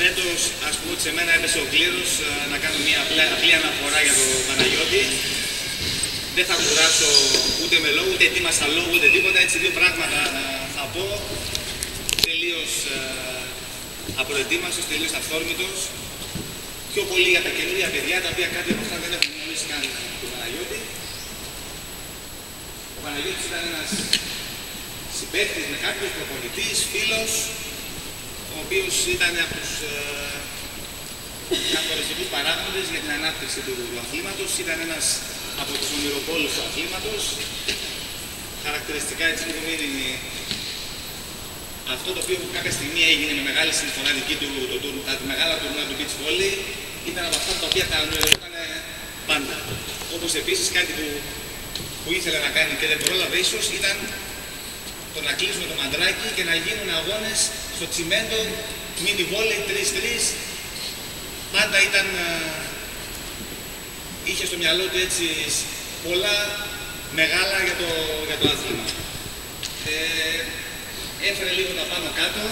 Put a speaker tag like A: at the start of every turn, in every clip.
A: Φέτος, ας πούμε ότι σε μένα έπεσε ο κλήρος να κάνω μια απλή αναφορά για τον Παναγιώτη. Δεν θα κουράσω ούτε με λόγο, ούτε ετοίμασα λόγο, ούτε τίποτα. Έτσι δύο πράγματα θα πω. Τελείως απροετοίμαστος, τελείως αυθόρμητος. Πιο πολύ για τα καινούργια παιδιά, τα οποία κάποιοι από αυτά δεν έχουν γνωρίσει καν τον Παναγιώτη. Ο Παναγιώτης ήταν ένας συμπαίκτης με κάποιους, προπονητής, φίλος, ο οποίος ήταν από τους καθοριστικούς παράγοντες για την ανάπτυξη του αθλήματος. Ήταν ένας από τους ονειροπόλους του αθλήματος. Χαρακτηριστικά έτσι λίγο μείνει αυτό το οποίο κάποια στιγμή έγινε με μεγάλη συμφωνία δική του, τα μεγάλα τουρνουά του beach volley, ήταν από αυτά τα οποία τα ονειρευόταν πάντα. Όπως επίσης κάτι που ήθελε να κάνει και δεν πρόλαβε ίσως ήταν το να κλείσουμε το μαντράκι και να γίνουν αγώνες στο τσιμέντο, mini volley 3-3. Πάντα είχε στο μυαλό του έτσι πολλά μεγάλα για το άθλημα. Έφερε λίγο τα πάνω κάτω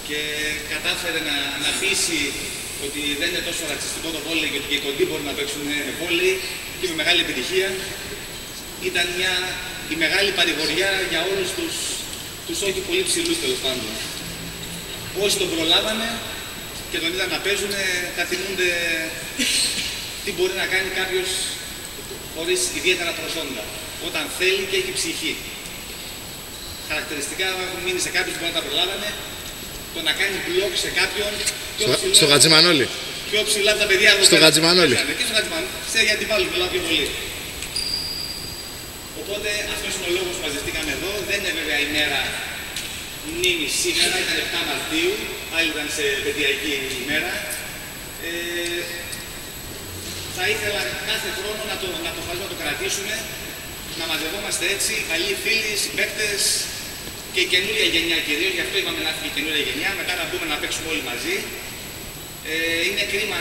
A: και κατάφερε να πείσει ότι δεν είναι τόσο ρατσιστικό το βόλεϊ και ότι και οι κοντοί μπορούν να παίξουν βόλεϊ και με μεγάλη επιτυχία. Ήταν η μεγάλη παρηγοριά για όλους τους όχι πολύ ψηλούς τέλος πάντων. Όσοι τον προλάβανε και τον είδαν να παίζουν θα θυμούνται τι μπορεί να κάνει κάποιος χωρίς ιδιαίτερα προσόντα, όταν θέλει και έχει ψυχή. Χαρακτηριστικά έχουν μείνει σε κάποιους που δεν τα προλάβανε, το να κάνει μπλοκ σε κάποιον
B: στο Χατζημανόλη.
A: Πιο ψηλά από τα παιδιά εδώ.
B: Στο Χατζημανόλη.
A: Και στο Χατζημανόλη. Ξέρετε γιατί πάλι μιλάω πιο πολύ. Οπότε αυτός είναι ο λόγος που μαζευτήκαμε εδώ. Δεν είναι βέβαια η μέρα μνήμης σήμερα, ήταν 7 Μαρτίου, άλλη ήταν σε παιδιακή ημέρα. Θα ήθελα κάθε χρόνο να το κρατήσουμε, να μαζευόμαστε έτσι, καλοί φίλοι, συμπαίκτες και η καινούρια γενιά κυρίως, γι' αυτό είπαμε να έρθει η καινούρια γενιά, μετά να μπούμε να παίξουμε όλοι μαζί. Είναι κρίμα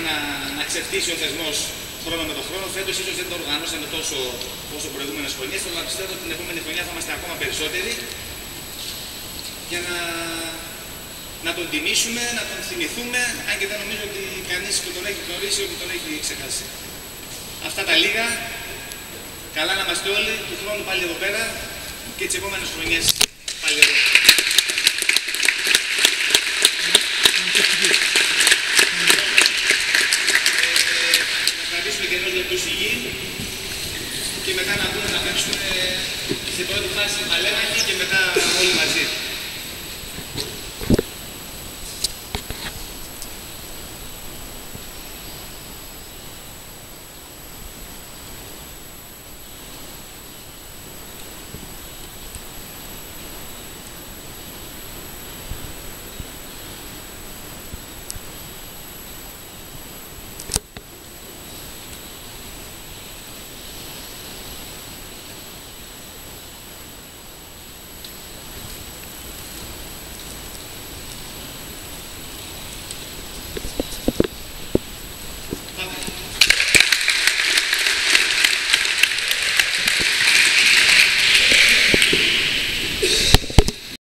A: να ξεφτύσει ο θεσμός χρόνο με τον χρόνο. Φέτος ίσως δεν το οργανώσαμε τόσο όσο προηγούμενες χρονιές, αλλά πιστεύω ότι την επόμενη χρονιά θα είμαστε ακόμα περισσότεροι για να τον τιμήσουμε, να τον θυμηθούμε, αν και δεν νομίζω ότι κανείς που τον έχει γνωρίσει ότι τον έχει ξεχάσει. Αυτά τα λίγα. Καλά να είμαστε όλοι, του χρόνου πάλι εδώ πέρα και τις επόμενες χρονιές.